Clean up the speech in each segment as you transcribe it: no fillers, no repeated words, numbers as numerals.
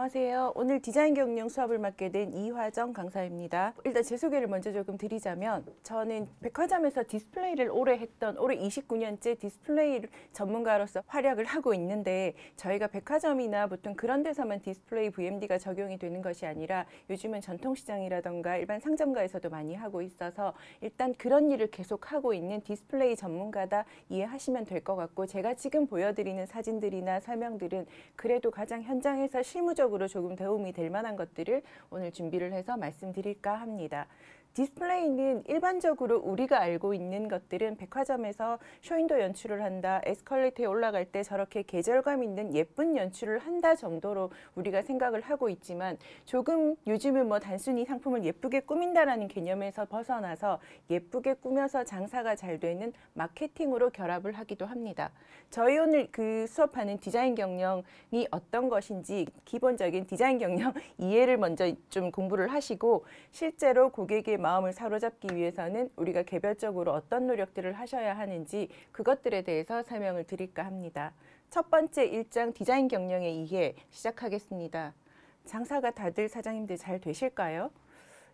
안녕하세요. 오늘 디자인 경영 수업을 맡게 된 이화정 강사입니다. 일단 제 소개를 먼저 조금 드리자면 저는 백화점에서 디스플레이를 오래 했던 올해 29년째 디스플레이 전문가로서 활약을 하고 있는데 저희가 백화점이나 보통 그런 데서만 디스플레이 VMD가 적용이 되는 것이 아니라 요즘은 전통시장이라던가 일반 상점가에서도 많이 하고 있어서 일단 그런 일을 계속 하고 있는 디스플레이 전문가다 이해하시면 될 것 같고 제가 지금 보여드리는 사진들이나 설명들은 그래도 가장 현장에서 실무적으로 조금 도움이 될 만한 것들을 오늘 준비를 해서 말씀드릴까 합니다. 디스플레이는 일반적으로 우리가 알고 있는 것들은 백화점에서 쇼윈도 연출을 한다, 에스컬레이터에 올라갈 때 저렇게 계절감 있는 예쁜 연출을 한다 정도로 우리가 생각을 하고 있지만 조금 요즘은 뭐 단순히 상품을 예쁘게 꾸민다라는 개념에서 벗어나서 예쁘게 꾸며서 장사가 잘 되는 마케팅으로 결합을 하기도 합니다. 저희 오늘 그 수업하는 디자인 경영이 어떤 것인지 기본적인 디자인 경영 이해를 먼저 좀 공부를 하시고 실제로 고객의 마음을 사로잡기 위해서는 우리가 개별적으로 어떤 노력들을 하셔야 하는지 그것들에 대해서 설명을 드릴까 합니다. 첫 번째 1장 디자인 경영의 이해 시작하겠습니다. 장사가 다들 사장님들 잘 되실까요?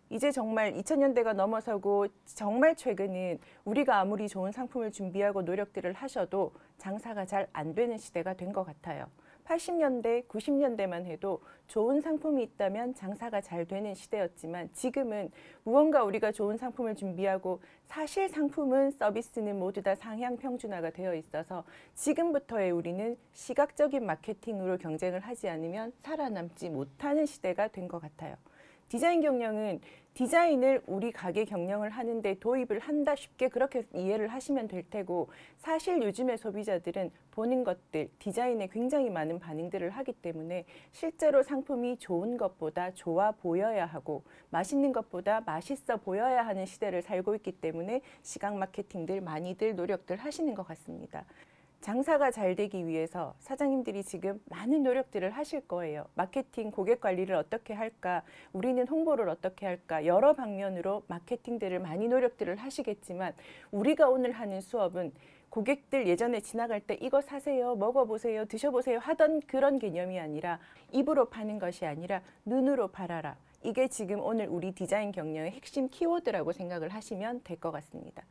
이제 정말 2000년대가 넘어서고 정말 최근은 우리가 아무리 좋은 상품을 준비하고 노력들을 하셔도 장사가 잘 안 되는 시대가 된 것 같아요. 80년대, 90년대만 해도 좋은 상품이 있다면 장사가 잘 되는 시대였지만 지금은 무언가 우리가 좋은 상품을 준비하고 사실 상품은 서비스는 모두 다 상향 평준화가 되어 있어서 지금부터의 우리는 시각적인 마케팅으로 경쟁을 하지 않으면 살아남지 못하는 시대가 된 것 같아요. 디자인 경영은 디자인을 우리 가게 경영을 하는데 도입을 한다 쉽게 그렇게 이해를 하시면 될 테고 사실 요즘의 소비자들은 보는 것들, 디자인에 굉장히 많은 반응들을 하기 때문에 실제로 상품이 좋은 것보다 좋아 보여야 하고 맛있는 것보다 맛있어 보여야 하는 시대를 살고 있기 때문에 시각 마케팅들 많이들 노력들 하시는 것 같습니다. 장사가 잘 되기 위해서 사장님들이 지금 많은 노력들을 하실 거예요. 마케팅, 고객 관리를 어떻게 할까? 우리는 홍보를 어떻게 할까? 여러 방면으로 마케팅들을 많이 노력들을 하시겠지만 우리가 오늘 하는 수업은 고객들 예전에 지나갈 때 이거 사세요, 먹어보세요, 드셔보세요 하던 그런 개념이 아니라 입으로 파는 것이 아니라 눈으로 팔아라. 이게 지금 오늘 우리 디자인 경영의 핵심 키워드라고 생각을 하시면 될 것 같습니다.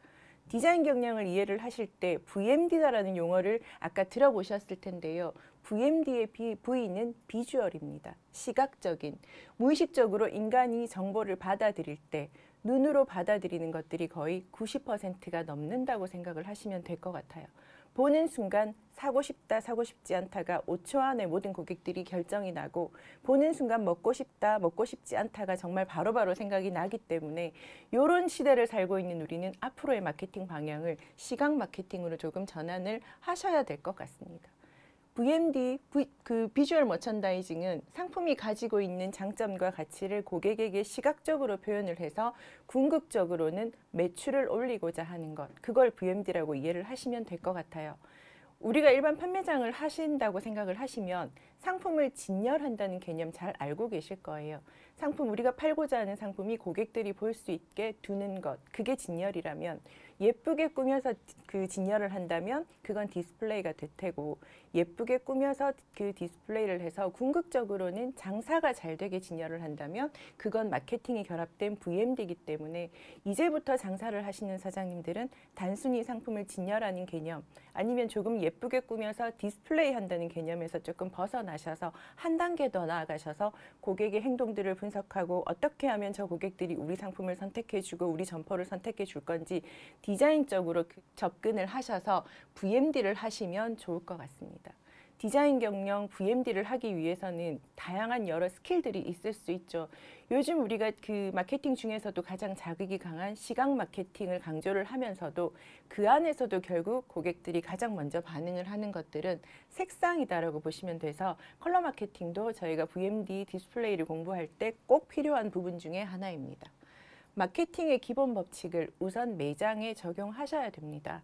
디자인 경영을 이해를 하실 때 VMD라는 용어를 아까 들어보셨을 텐데요. VMD의 V는 비주얼입니다. 시각적인, 무의식적으로 인간이 정보를 받아들일 때 눈으로 받아들이는 것들이 거의 90%가 넘는다고 생각을 하시면 될 것 같아요. 보는 순간 사고 싶다, 사고 싶지 않다가 5초 안에 모든 고객들이 결정이 나고 보는 순간 먹고 싶다, 먹고 싶지 않다가 정말 바로바로 생각이 나기 때문에 이런 시대를 살고 있는 우리는 앞으로의 마케팅 방향을 시각 마케팅으로 조금 전환을 하셔야 될 것 같습니다. VMD, 비주얼 머천다이징은 상품이 가지고 있는 장점과 가치를 고객에게 시각적으로 표현을 해서 궁극적으로는 매출을 올리고자 하는 것, 그걸 VMD라고 이해를 하시면 될 것 같아요. 우리가 일반 판매장을 하신다고 생각을 하시면 상품을 진열한다는 개념 잘 알고 계실 거예요. 상품, 우리가 팔고자 하는 상품이 고객들이 볼 수 있게 두는 것, 그게 진열이라면 예쁘게 꾸며서 그 진열을 한다면 그건 디스플레이가 될 테고 예쁘게 꾸며서 그 디스플레이를 해서 궁극적으로는 장사가 잘 되게 진열을 한다면 그건 마케팅이 결합된 VMD이기 때문에 이제부터 장사를 하시는 사장님들은 단순히 상품을 진열하는 개념 아니면 조금 예쁘게 꾸며서 디스플레이 한다는 개념에서 조금 벗어나셔서 한 단계 더 나아가셔서 고객의 행동들을 분석하고 어떻게 하면 저 고객들이 우리 상품을 선택해주고 우리 점포를 선택해 줄 건지 디자인적으로 접근을 하셔서 VMD를 하시면 좋을 것 같습니다. 디자인 경영 VMD를 하기 위해서는 다양한 여러 스킬들이 있을 수 있죠. 요즘 우리가 그 마케팅 중에서도 가장 자극이 강한 시각 마케팅을 강조를 하면서도 그 안에서도 결국 고객들이 가장 먼저 반응을 하는 것들은 색상이다라고 보시면 돼서 컬러 마케팅도 저희가 VMD 디스플레이를 공부할 때 꼭 필요한 부분 중에 하나입니다. 마케팅의 기본 법칙을 우선 매장에 적용하셔야 됩니다.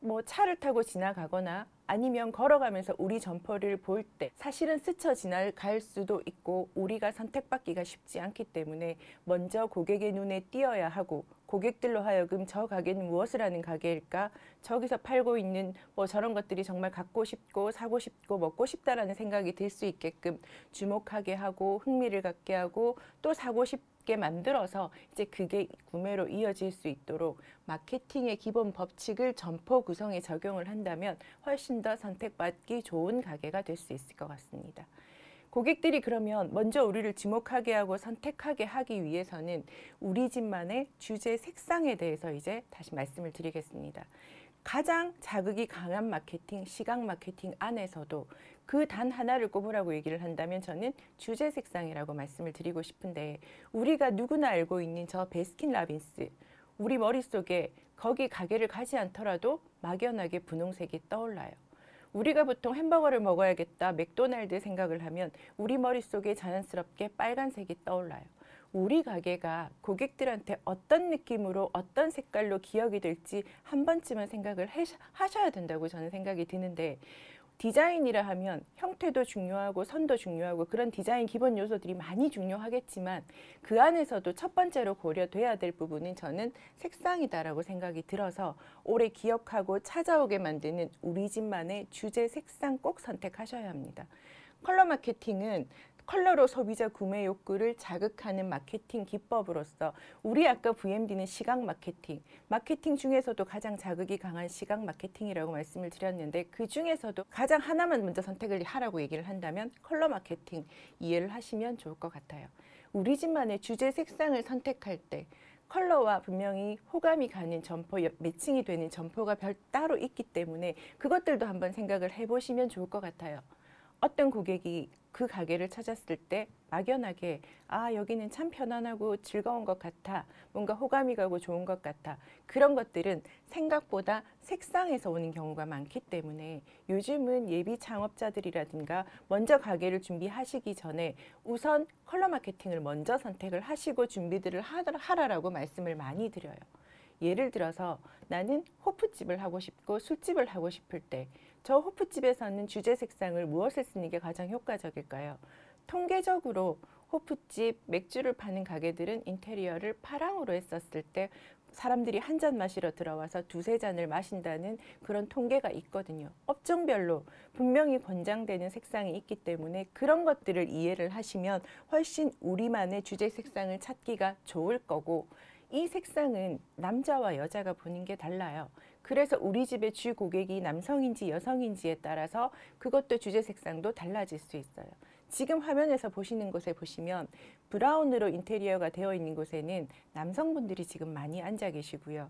뭐 차를 타고 지나가거나 아니면 걸어가면서 우리 점포를 볼 때 사실은 스쳐 지나갈 수도 있고 우리가 선택받기가 쉽지 않기 때문에 먼저 고객의 눈에 띄어야 하고 고객들로 하여금 저 가게는 무엇을 하는 가게일까? 저기서 팔고 있는 뭐 저런 것들이 정말 갖고 싶고 사고 싶고 먹고 싶다라는 생각이 들 수 있게끔 주목하게 하고 흥미를 갖게 하고 또 사고 싶게 만들어서 이제 그게 구매로 이어질 수 있도록 마케팅의 기본 법칙을 점포 구성에 적용을 한다면 훨씬 더 선택받기 좋은 가게가 될 수 있을 것 같습니다. 고객들이 그러면 먼저 우리를 주목하게 하고 선택하게 하기 위해서는 우리 집만의 주제 색상에 대해서 이제 다시 말씀을 드리겠습니다. 가장 자극이 강한 마케팅, 시각 마케팅 안에서도 그 단 하나를 꼽으라고 얘기를 한다면 저는 주제 색상이라고 말씀을 드리고 싶은데, 우리가 누구나 알고 있는 저 베스킨라빈스, 우리 머릿속에 거기 가게를 가지 않더라도 막연하게 분홍색이 떠올라요. 우리가 보통 햄버거를 먹어야겠다, 맥도날드 생각을 하면 우리 머릿속에 자연스럽게 빨간색이 떠올라요. 우리 가게가 고객들한테 어떤 느낌으로 어떤 색깔로 기억이 될지 한 번쯤은 생각을 하셔야 된다고 저는 생각이 드는데, 디자인이라 하면 형태도 중요하고 선도 중요하고 그런 디자인 기본 요소들이 많이 중요하겠지만 그 안에서도 첫 번째로 고려돼야 될 부분은 저는 색상이다라고 생각이 들어서 오래 기억하고 찾아오게 만드는 우리 집만의 주제 색상 꼭 선택하셔야 합니다. 컬러 마케팅은 컬러로 소비자 구매 욕구를 자극하는 마케팅 기법으로서 우리 아까 VMD는 시각 마케팅, 마케팅 중에서도 가장 자극이 강한 시각 마케팅이라고 말씀을 드렸는데, 그 중에서도 가장 하나만 먼저 선택을 하라고 얘기를 한다면 컬러 마케팅 이해를 하시면 좋을 것 같아요. 우리 집만의 주제 색상을 선택할 때 컬러와 분명히 호감이 가는 점포, 매칭이 되는 점포가 따로 있기 때문에 그것들도 한번 생각을 해보시면 좋을 것 같아요. 어떤 고객이 그 가게를 찾았을 때 막연하게 아, 여기는 참 편안하고 즐거운 것 같아, 뭔가 호감이 가고 좋은 것 같아, 그런 것들은 생각보다 색상에서 오는 경우가 많기 때문에 요즘은 예비 창업자들이라든가 먼저 가게를 준비하시기 전에 우선 컬러 마케팅을 먼저 선택을 하시고 준비들을 하라라고 말씀을 많이 드려요. 예를 들어서 나는 호프집을 하고 싶고 술집을 하고 싶을 때 저 호프집에서는 주제 색상을 무엇을 쓰는 게 가장 효과적일까요? 통계적으로 호프집, 맥주를 파는 가게들은 인테리어를 파랑으로 했었을 때 사람들이 한 잔 마시러 들어와서 두세 잔을 마신다는 그런 통계가 있거든요. 업종별로 분명히 권장되는 색상이 있기 때문에 그런 것들을 이해를 하시면 훨씬 우리만의 주제 색상을 찾기가 좋을 거고, 이 색상은 남자와 여자가 보는 게 달라요. 그래서 우리 집의 주 고객이 남성인지 여성인지에 따라서 그것도 주제 색상도 달라질 수 있어요. 지금 화면에서 보시는 곳에 보시면 브라운으로 인테리어가 되어 있는 곳에는 남성분들이 지금 많이 앉아 계시고요.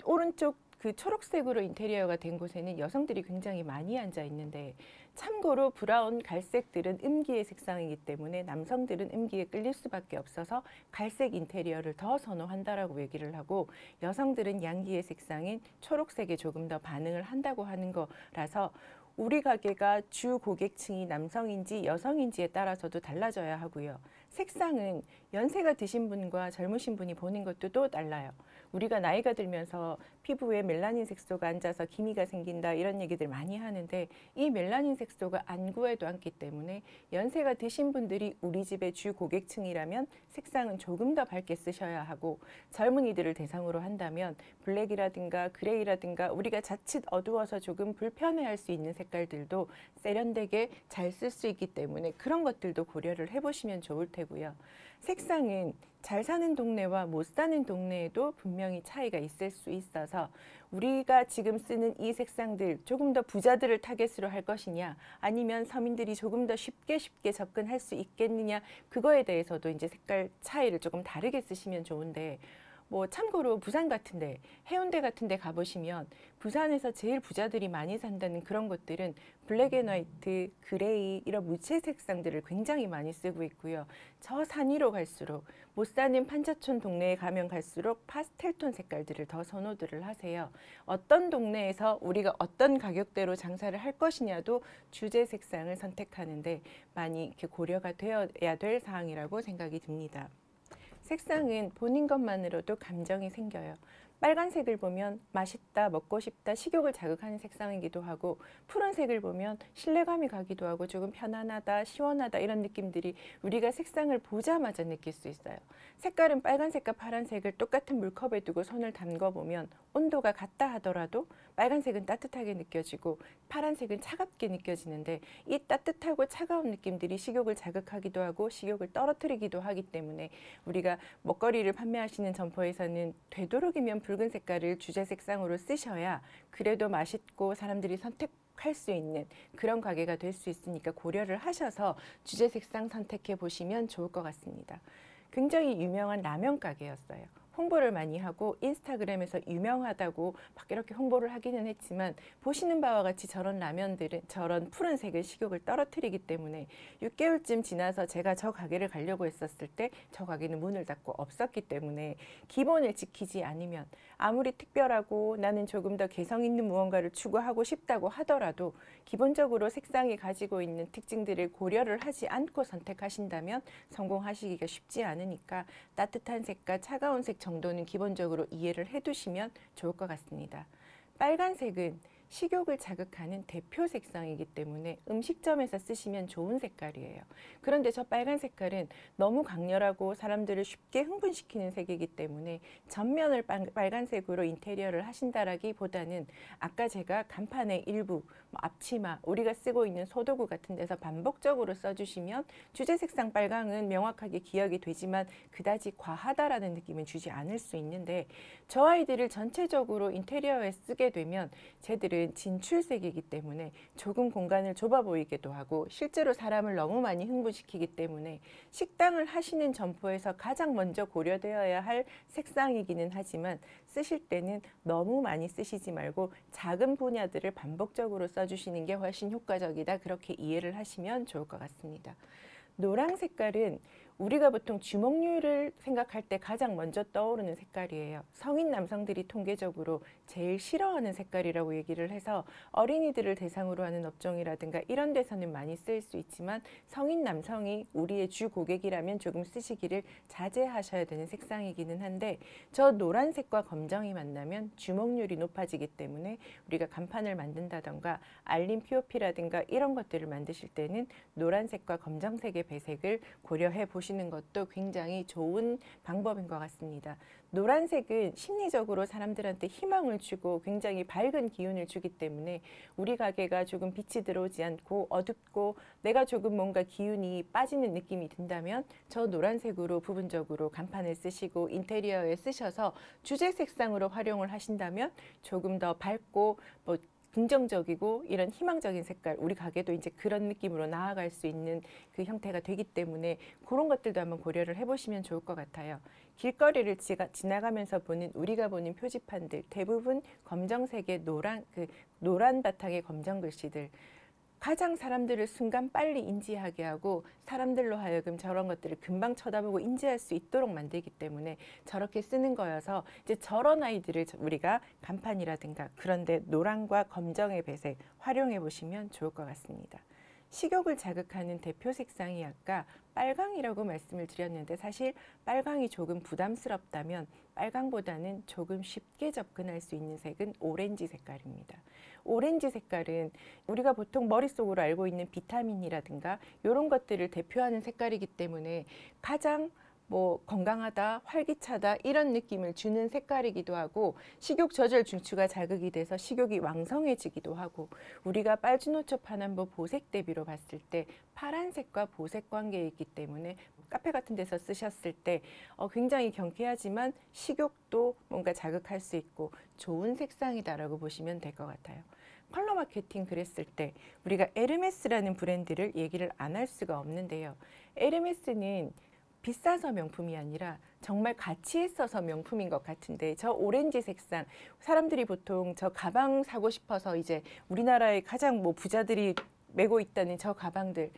오른쪽 그 초록색으로 인테리어가 된 곳에는 여성들이 굉장히 많이 앉아 있는데, 참고로 브라운, 갈색들은 음기의 색상이기 때문에 남성들은 음기에 끌릴 수밖에 없어서 갈색 인테리어를 더 선호한다라고 얘기를 하고, 여성들은 양기의 색상인 초록색에 조금 더 반응을 한다고 하는 거라서 우리 가게가 주 고객층이 남성인지 여성인지에 따라서도 달라져야 하고요. 색상은 연세가 드신 분과 젊으신 분이 보는 것도 또 달라요. 우리가 나이가 들면서 피부에 멜라닌 색소가 앉아서 기미가 생긴다 이런 얘기들 많이 하는데, 이 멜라닌 색소가 안 구해도 않기 때문에 연세가 드신 분들이 우리 집의 주 고객층이라면 색상은 조금 더 밝게 쓰셔야 하고, 젊은이들을 대상으로 한다면 블랙이라든가 그레이라든가 우리가 자칫 어두워서 조금 불편해할 수 있는 색깔들도 세련되게 잘 쓸 수 있기 때문에 그런 것들도 고려를 해보시면 좋을 테고요. 색상은 잘 사는 동네와 못 사는 동네에도 분명히 차이가 있을 수 있어서 우리가 지금 쓰는 이 색상들 조금 더 부자들을 타겟으로 할 것이냐, 아니면 서민들이 조금 더 쉽게 접근할 수 있겠느냐, 그거에 대해서도 이제 색깔 차이를 조금 다르게 쓰시면 좋은데, 뭐 참고로 부산 같은데, 해운대 같은데 가보시면 부산에서 제일 부자들이 많이 산다는 그런 곳들은 블랙 앤 화이트, 그레이 이런 무채 색상들을 굉장히 많이 쓰고 있고요. 저 산 위로 갈수록, 못 사는 판자촌 동네에 가면 갈수록 파스텔톤 색깔들을 더 선호들을 하세요. 어떤 동네에서 우리가 어떤 가격대로 장사를 할 것이냐도 주제 색상을 선택하는데 많이 이렇게 고려가 되어야 될 사항이라고 생각이 듭니다. 색상은 보는 것만으로도 감정이 생겨요. 빨간색을 보면 맛있다, 먹고 싶다, 식욕을 자극하는 색상이기도 하고, 푸른색을 보면 신뢰감이 가기도 하고 조금 편안하다, 시원하다 이런 느낌들이 우리가 색상을 보자마자 느낄 수 있어요. 색깔은 빨간색과 파란색을 똑같은 물컵에 두고 손을 담궈 보면 온도가 같다 하더라도 빨간색은 따뜻하게 느껴지고 파란색은 차갑게 느껴지는데, 이 따뜻하고 차가운 느낌들이 식욕을 자극하기도 하고 식욕을 떨어뜨리기도 하기 때문에 우리가 먹거리를 판매하시는 점포에서는 되도록이면 붉은 색깔을 주제 색상으로 쓰셔야 그래도 맛있고 사람들이 선택할 수 있는 그런 가게가 될 수 있으니까 고려를 하셔서 주제 색상 선택해 보시면 좋을 것 같습니다. 굉장히 유명한 라면 가게였어요. 홍보를 많이 하고 인스타그램에서 유명하다고 막 이렇게 홍보를 하기는 했지만, 보시는 바와 같이 저런 라면들은 저런 푸른색은 식욕을 떨어뜨리기 때문에 6개월쯤 지나서 제가 저 가게를 가려고 했었을 때 저 가게는 문을 닫고 없었기 때문에, 기본을 지키지 않으면 아무리 특별하고 나는 조금 더 개성 있는 무언가를 추구하고 싶다고 하더라도 기본적으로 색상이 가지고 있는 특징들을 고려를 하지 않고 선택하신다면 성공하시기가 쉽지 않으니까 따뜻한 색과 차가운 색 정도는 기본적으로 이해를 해두시면 좋을 것 같습니다. 빨간색은 식욕을 자극하는 대표 색상이기 때문에 음식점에서 쓰시면 좋은 색깔이에요. 그런데 저 빨간 색깔은 너무 강렬하고 사람들을 쉽게 흥분시키는 색이기 때문에 전면을 빨간색으로 인테리어를 하신다라기보다는 아까 제가 간판의 일부, 앞치마, 우리가 쓰고 있는 소도구 같은 데서 반복적으로 써주시면 주제 색상 빨강은 명확하게 기억이 되지만 그다지 과하다라는 느낌은 주지 않을 수 있는데, 저 아이들을 전체적으로 인테리어에 쓰게 되면 쟤들은 진출색이기 때문에 조금 공간을 좁아 보이기도 하고 실제로 사람을 너무 많이 흥분시키기 때문에 식당을 하시는 점포에서 가장 먼저 고려되어야 할 색상이기는 하지만, 쓰실 때는 너무 많이 쓰시지 말고 작은 분야들을 반복적으로 써주시는 게 훨씬 효과적이다, 그렇게 이해를 하시면 좋을 것 같습니다. 노랑 색깔은 우리가 보통 주먹류를 생각할 때 가장 먼저 떠오르는 색깔이에요. 성인 남성들이 통계적으로 제일 싫어하는 색깔이라고 얘기를 해서 어린이들을 대상으로 하는 업종이라든가 이런 데서는 많이 쓰일 수 있지만, 성인 남성이 우리의 주 고객이라면 조금 쓰시기를 자제하셔야 되는 색상이기는 한데, 저 노란색과 검정이 만나면 주먹률이 높아지기 때문에 우리가 간판을 만든다던가 알림 POP라든가 이런 것들을 만드실 때는 노란색과 검정색의 배색을 고려해 보시는 것도 굉장히 좋은 방법인 것 같습니다. 노란색은 심리적으로 사람들한테 희망을 주고 굉장히 밝은 기운을 주기 때문에 우리 가게가 조금 빛이 들어오지 않고 어둡고 내가 조금 뭔가 기운이 빠지는 느낌이 든다면 저 노란색으로 부분적으로 간판을 쓰시고 인테리어에 쓰셔서 주제 색상으로 활용을 하신다면 조금 더 밝고 긍정적이고 이런 희망적인 색깔, 우리 가게도 이제 그런 느낌으로 나아갈 수 있는 그 형태가 되기 때문에 그런 것들도 한번 고려를 해보시면 좋을 것 같아요. 길거리를 지나가면서 보는 우리가 보는 표지판들 대부분 검정색의 노란 바탕의 검정 글씨들, 가장 사람들을 순간 빨리 인지하게 하고 사람들로 하여금 저런 것들을 금방 쳐다보고 인지할 수 있도록 만들기 때문에 저렇게 쓰는 거여서, 이제 저런 아이들을 우리가 간판이라든가 그런데 노란과 검정의 배색 활용해 보시면 좋을 것 같습니다. 식욕을 자극하는 대표 색상이 아까 빨강이라고 말씀을 드렸는데, 사실 빨강이 조금 부담스럽다면 빨강보다는 조금 쉽게 접근할 수 있는 색은 오렌지 색깔입니다. 오렌지 색깔은 우리가 보통 머릿속으로 알고 있는 비타민이라든가 이런 것들을 대표하는 색깔이기 때문에 가장 건강하다, 활기차다 이런 느낌을 주는 색깔이기도 하고, 식욕 조절 중추가 자극이 돼서 식욕이 왕성해지기도 하고, 우리가 빨주노초 파남보 보색 대비로 봤을 때 파란색과 보색 관계에 있기 때문에 카페 같은 데서 쓰셨을 때 굉장히 경쾌하지만 식욕도 뭔가 자극할 수 있고 좋은 색상이다라고 보시면 될 것 같아요. 컬러 마케팅 그랬을 때 우리가 에르메스라는 브랜드를 얘기를 안 할 수가 없는데요. 에르메스는 비싸서 명품이 아니라 정말 가치 있어서 명품인 것 같은데, 저 오렌지 색상, 사람들이 보통 저 가방 사고 싶어서 이제 우리나라의 가장 부자들이 메고 있다는 저 가방들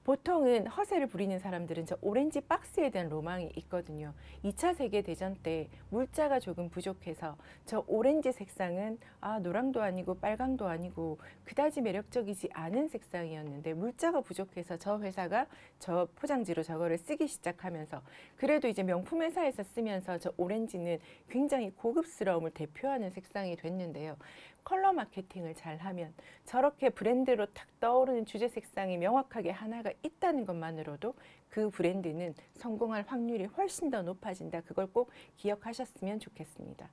보통은 허세를 부리는 사람들은 저 오렌지 박스에 대한 로망이 있거든요. 2차 세계대전 때 물자가 조금 부족해서 저 오렌지 색상은 노랑도 아니고 빨강도 아니고 그다지 매력적이지 않은 색상이었는데 물자가 부족해서 저 회사가 저 포장지로 저거를 쓰기 시작하면서 그래도 이제 명품 회사에서 쓰면서 저 오렌지는 굉장히 고급스러움을 대표하는 색상이 됐는데요. 컬러 마케팅을 잘하면 저렇게 브랜드로 탁 떠오르는 주제 색상이 명확하게 하나가 있다는 것만으로도 그 브랜드는 성공할 확률이 훨씬 더 높아진다. 그걸 꼭 기억하셨으면 좋겠습니다.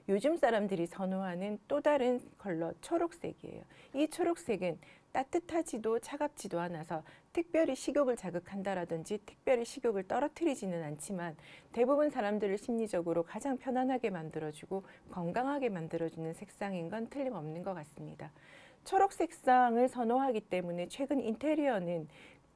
요즘 사람들이 선호하는 또 다른 컬러 초록색이에요. 이 초록색은 따뜻하지도 차갑지도 않아서 특별히 식욕을 자극한다라든지 특별히 식욕을 떨어뜨리지는 않지만 대부분 사람들을 심리적으로 가장 편안하게 만들어주고 건강하게 만들어주는 색상인 건 틀림없는 것 같습니다. 초록 색상을 선호하기 때문에 최근 인테리어는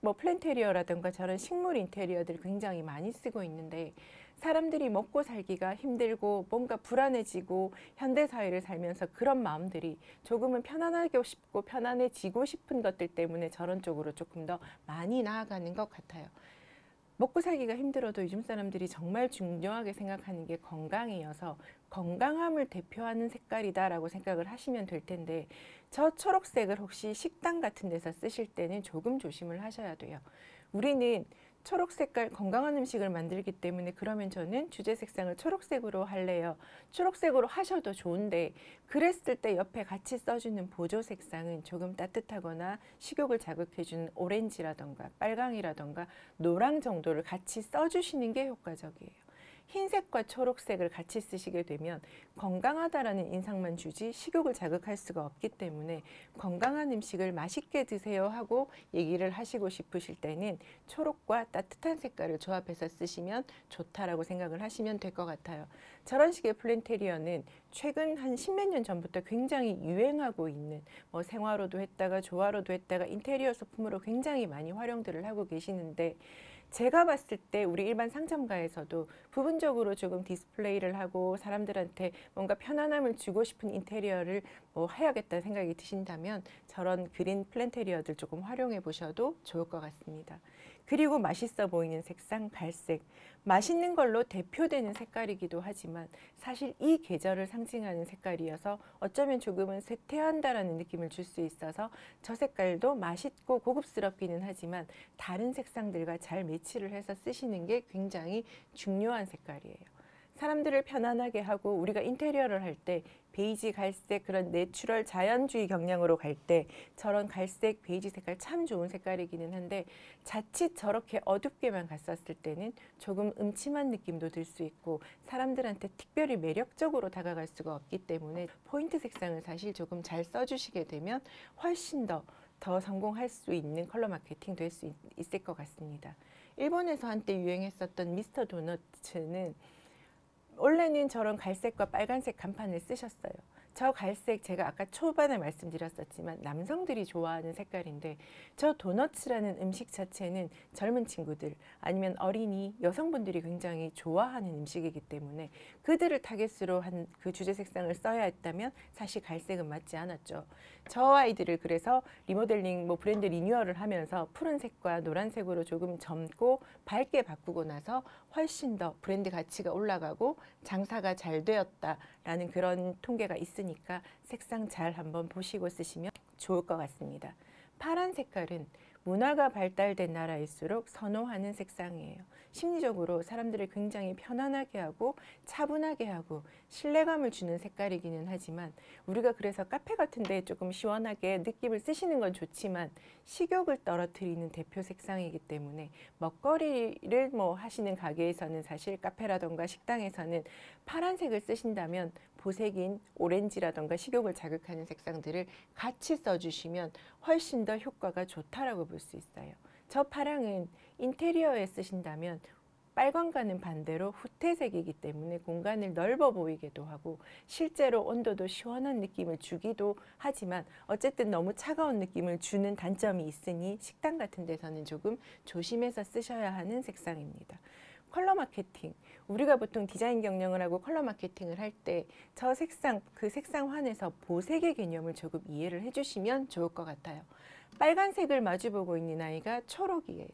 뭐 플랜테리어라든가 저런 식물 인테리어들 굉장히 많이 쓰고 있는데 사람들이 먹고 살기가 힘들고 뭔가 불안해지고 현대사회를 살면서 그런 마음들이 조금은 편안하게 싶고 편안해지고 싶은 것들 때문에 저런 쪽으로 조금 더 많이 나아가는 것 같아요. 먹고 살기가 힘들어도 요즘 사람들이 정말 중요하게 생각하는 게 건강이어서 건강함을 대표하는 색깔이다라고 생각을 하시면 될 텐데 저 초록색을 혹시 식당 같은 데서 쓰실 때는 조금 조심을 하셔야 돼요. 우리는 초록 색깔 건강한 음식을 만들기 때문에 그러면 저는 주제 색상을 초록색으로 할래요. 초록색으로 하셔도 좋은데 그랬을 때 옆에 같이 써주는 보조 색상은 조금 따뜻하거나 식욕을 자극해주는 오렌지라던가 빨강이라던가 노랑 정도를 같이 써주시는 게 효과적이에요. 흰색과 초록색을 같이 쓰시게 되면 건강하다라는 인상만 주지 식욕을 자극할 수가 없기 때문에 건강한 음식을 맛있게 드세요 하고 얘기를 하시고 싶으실 때는 초록과 따뜻한 색깔을 조합해서 쓰시면 좋다라고 생각을 하시면 될 것 같아요. 저런 식의 플랜테리어는 최근 한 십몇 년 전부터 굉장히 유행하고 있는 뭐 생화로도 했다가 조화로도 했다가 인테리어 소품으로 굉장히 많이 활용들을 하고 계시는데 제가 봤을 때 우리 일반 상점가에서도 부분적으로 조금 디스플레이를 하고 사람들한테 뭔가 편안함을 주고 싶은 인테리어를 뭐 해야겠다는 생각이 드신다면 저런 그린 플랜테리어들 조금 활용해 보셔도 좋을 것 같습니다. 그리고 맛있어 보이는 색상 갈색. 맛있는 걸로 대표되는 색깔이기도 하지만 사실 이 계절을 상징하는 색깔이어서 어쩌면 조금은 쇠퇴한다라는 느낌을 줄 수 있어서 저 색깔도 맛있고 고급스럽기는 하지만 다른 색상들과 잘 매치를 해서 쓰시는 게 굉장히 중요한 색깔이에요. 사람들을 편안하게 하고 우리가 인테리어를 할 때 베이지, 갈색 그런 내추럴 자연주의 경향으로 갈 때 저런 갈색, 베이지 색깔 참 좋은 색깔이기는 한데 자칫 저렇게 어둡게만 갔었을 때는 조금 음침한 느낌도 들 수 있고 사람들한테 특별히 매력적으로 다가갈 수가 없기 때문에 포인트 색상을 사실 조금 잘 써주시게 되면 훨씬 더 성공할 수 있는 컬러 마케팅 될 수 있을 것 같습니다. 일본에서 한때 유행했었던 미스터 도너츠는 원래는 저런 갈색과 빨간색 간판을 쓰셨어요. 저 갈색 제가 아까 초반에 말씀드렸었지만 남성들이 좋아하는 색깔인데 저 도너츠라는 음식 자체는 젊은 친구들 아니면 어린이 여성분들이 굉장히 좋아하는 음식이기 때문에 그들을 타겟으로 한 그 주제 색상을 써야 했다면 사실 갈색은 맞지 않았죠. 저 아이들을 그래서 리모델링 뭐 브랜드 리뉴얼을 하면서 푸른색과 노란색으로 조금 젊고 밝게 바꾸고 나서 훨씬 더 브랜드 가치가 올라가고 장사가 잘 되었다라는 그런 통계가 있으니까 색상 잘 한번 보시고 쓰시면 좋을 것 같습니다. 파란 색깔은 문화가 발달된 나라일수록 선호하는 색상이에요. 심리적으로 사람들을 굉장히 편안하게 하고 차분하게 하고 신뢰감을 주는 색깔이기는 하지만 우리가 그래서 카페 같은 데 조금 시원하게 느낌을 쓰시는 건 좋지만 식욕을 떨어뜨리는 대표 색상이기 때문에 먹거리를 뭐 하시는 가게에서는 사실 카페라던가 식당에서는 파란색을 쓰신다면 보색인 오렌지라던가 식욕을 자극하는 색상들을 같이 써주시면 훨씬 더 효과가 좋다라고 볼 수 있어요. 저 파랑은 인테리어에 쓰신다면 빨강과는 반대로 후퇴색이기 때문에 공간을 넓어 보이기도 하고 실제로 온도도 시원한 느낌을 주기도 하지만 어쨌든 너무 차가운 느낌을 주는 단점이 있으니 식당 같은 데서는 조금 조심해서 쓰셔야 하는 색상입니다. 컬러 마케팅, 우리가 보통 디자인 경영을 하고 컬러 마케팅을 할 때 저 색상, 그 색상 환에서 보색의 개념을 조금 이해를 해주시면 좋을 것 같아요. 빨간색을 마주보고 있는 아이가 초록이에요.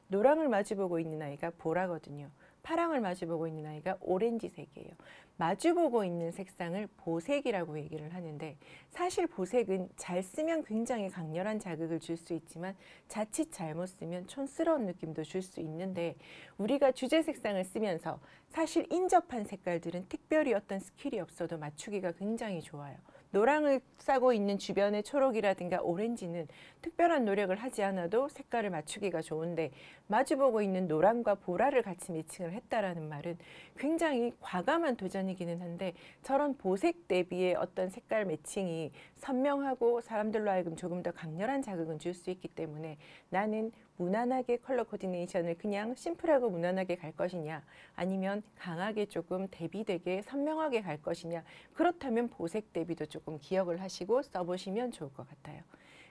노랑을 마주보고 있는 아이가 보라거든요. 파랑을 마주보고 있는 아이가 오렌지색이에요. 마주보고 있는 색상을 보색이라고 얘기를 하는데, 사실 보색은 잘 쓰면 굉장히 강렬한 자극을 줄 수 있지만 자칫 잘못 쓰면 촌스러운 느낌도 줄 수 있는데, 우리가 주제 색상을 쓰면서 사실 인접한 색깔들은 특별히 어떤 스킬이 없어도 맞추기가 굉장히 좋아요. 노랑을 싸고 있는 주변의 초록이라든가 오렌지는 특별한 노력을 하지 않아도 색깔을 맞추기가 좋은데, 마주보고 있는 노랑과 보라를 같이 매칭을 했다라는 말은 굉장히 과감한 도전이기는 한데, 저런 보색 대비의 어떤 색깔 매칭이 선명하고 사람들로 하여금 조금 더 강렬한 자극은 줄 수 있기 때문에, 나는 무난하게 컬러 코디네이션을 그냥 심플하고 무난하게 갈 것이냐, 아니면 강하게 조금 대비되게 선명하게 갈 것이냐, 그렇다면 보색 대비도 조금 기억을 하시고 써보시면 좋을 것 같아요.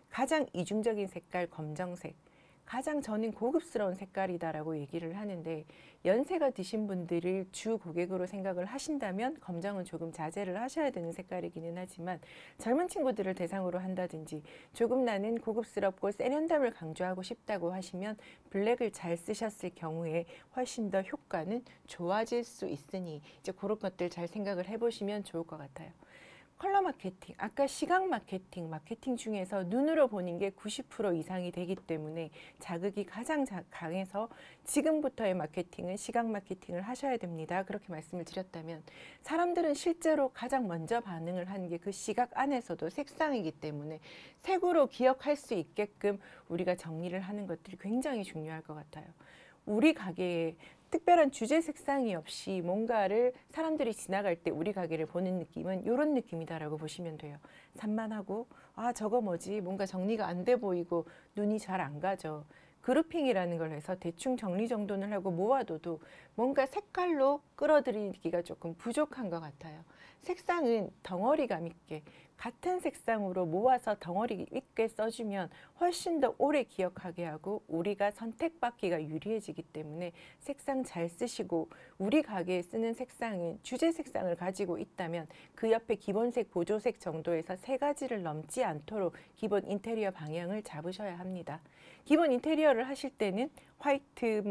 가장 이중적인 색깔 검정색, 가장 저는 고급스러운 색깔이다라고 얘기를 하는데, 연세가 드신 분들을 주 고객으로 생각을 하신다면 검정은 조금 자제를 하셔야 되는 색깔이기는 하지만, 젊은 친구들을 대상으로 한다든지 조금 나는 고급스럽고 세련됨을 강조하고 싶다고 하시면 블랙을 잘 쓰셨을 경우에 훨씬 더 효과는 좋아질 수 있으니 이제 그런 것들 잘 생각을 해보시면 좋을 것 같아요. 컬러 마케팅, 아까 시각 마케팅, 마케팅 중에서 눈으로 보는 게 90% 이상이 되기 때문에 자극이 가장 강해서 지금부터의 마케팅은 시각 마케팅을 하셔야 됩니다. 그렇게 말씀을 드렸다면, 사람들은 실제로 가장 먼저 반응을 하는 게 그 시각 안에서도 색상이기 때문에 색으로 기억할 수 있게끔 우리가 정리를 하는 것들이 굉장히 중요할 것 같아요. 우리 가게에 특별한 주제 색상이 없이 뭔가를 사람들이 지나갈 때 우리 가게를 보는 느낌은 이런 느낌이다라고 보시면 돼요. 산만하고, 아 저거 뭐지? 뭔가 정리가 안 돼 보이고 눈이 잘 안 가죠. 그룹핑이라는 걸 해서 대충 정리정돈을 하고 모아둬도 뭔가 색깔로 끌어들이기가 조금 부족한 것 같아요. 색상은 덩어리감 있게 같은 색상으로 모아서 덩어리 있게 써주면 훨씬 더 오래 기억하게 하고 우리가 선택받기가 유리해지기 때문에 색상 잘 쓰시고, 우리 가게에 쓰는 색상은 주제 색상을 가지고 있다면 그 옆에 기본색, 보조색 정도에서 3가지를 넘지 않도록 기본 인테리어 방향을 잡으셔야 합니다. 기본 인테리어를 하실 때는 화이트,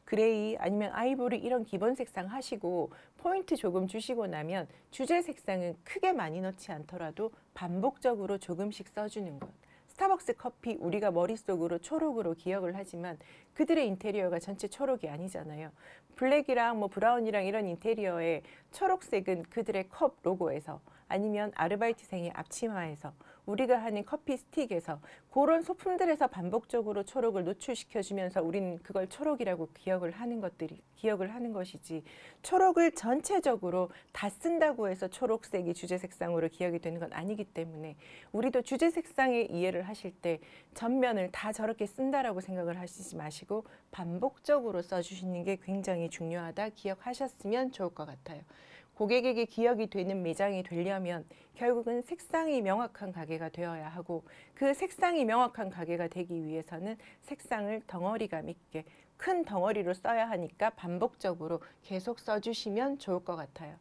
그레이 아니면 아이보리 이런 기본 색상 하시고 포인트 조금 주시고 나면 주제 색상은 크게 많이 넣지 않더라도 반복적으로 조금씩 써주는 것. 스타벅스 커피 우리가 머릿속으로 초록으로 기억을 하지만 그들의 인테리어가 전체 초록이 아니잖아요. 블랙이랑 브라운이랑 이런 인테리어에 초록색은 그들의 컵 로고에서, 아니면 아르바이트생의 앞치마에서, 우리가 하는 커피 스틱에서, 그런 소품들에서 반복적으로 초록을 노출시켜주면서 우리는 그걸 초록이라고 기억을 하는 것이지, 초록을 전체적으로 다 쓴다고 해서 초록색이 주제 색상으로 기억이 되는 건 아니기 때문에, 우리도 주제 색상의 이해를 하실 때 전면을 다 저렇게 쓴다라고 생각을 하시지 마시고 반복적으로 써주시는 게 굉장히 중요하다 기억하셨으면 좋을 것 같아요. 고객에게 기억이 되는 매장이 되려면 결국은 색상이 명확한 가게가 되어야 하고, 그 색상이 명확한 가게가 되기 위해서는 색상을 덩어리감 있게 큰 덩어리로 써야 하니까 반복적으로 계속 써주시면 좋을 것 같아요.